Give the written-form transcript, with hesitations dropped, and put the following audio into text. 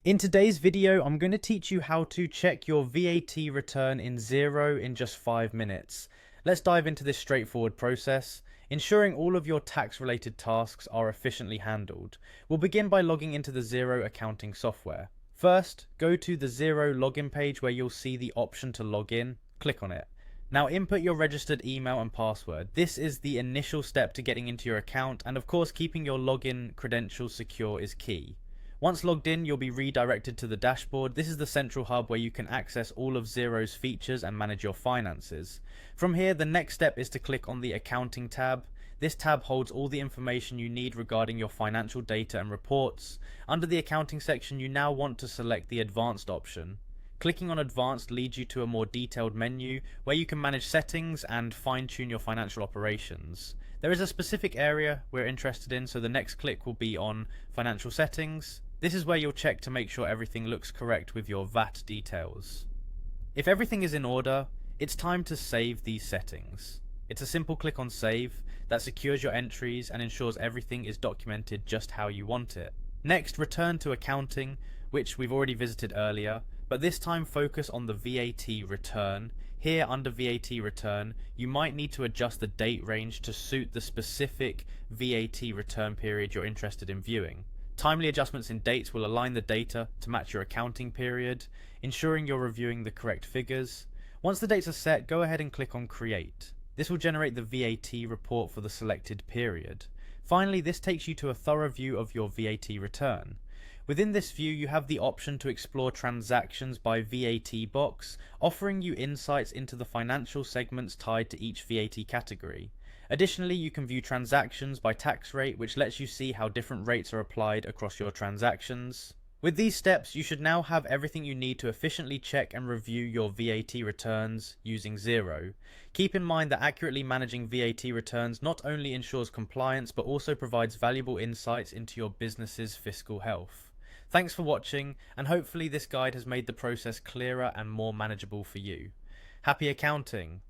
In today's video, I'm going to teach you how to check your VAT return in Xero in just 5 minutes. Let's dive into this straightforward process, ensuring all of your tax-related tasks are efficiently handled. We'll begin by logging into the Xero accounting software. First, go to the Xero login page where you'll see the option to log in. Click on it. Now input your registered email and password. This is the initial step to getting into your account, and of course keeping your login credentials secure is key. Once logged in, you'll be redirected to the dashboard. This is the central hub where you can access all of Xero's features and manage your finances. From here, the next step is to click on the Accounting tab. This tab holds all the information you need regarding your financial data and reports. Under the Accounting section, you now want to select the Advanced option. Clicking on Advanced leads you to a more detailed menu where you can manage settings and fine-tune your financial operations. There is a specific area we're interested in, so the next click will be on Financial Settings. This is where you'll check to make sure everything looks correct with your VAT details. If everything is in order, it's time to save these settings. It's a simple click on Save that secures your entries and ensures everything is documented just how you want it. Next, return to Accounting, which we've already visited earlier, but this time focus on the VAT return. Here under VAT return, you might need to adjust the date range to suit the specific VAT return period you're interested in viewing. Timely adjustments in dates will align the data to match your accounting period, ensuring you're reviewing the correct figures. Once the dates are set, go ahead and click on Create. This will generate the VAT report for the selected period. Finally, this takes you to a thorough view of your VAT return. Within this view, you have the option to explore transactions by VAT box, offering you insights into the financial segments tied to each VAT category. Additionally, you can view transactions by tax rate, which lets you see how different rates are applied across your transactions. With these steps, you should now have everything you need to efficiently check and review your VAT returns using Xero. Keep in mind that accurately managing VAT returns not only ensures compliance, but also provides valuable insights into your business's fiscal health. Thanks for watching, and hopefully this guide has made the process clearer and more manageable for you. Happy accounting!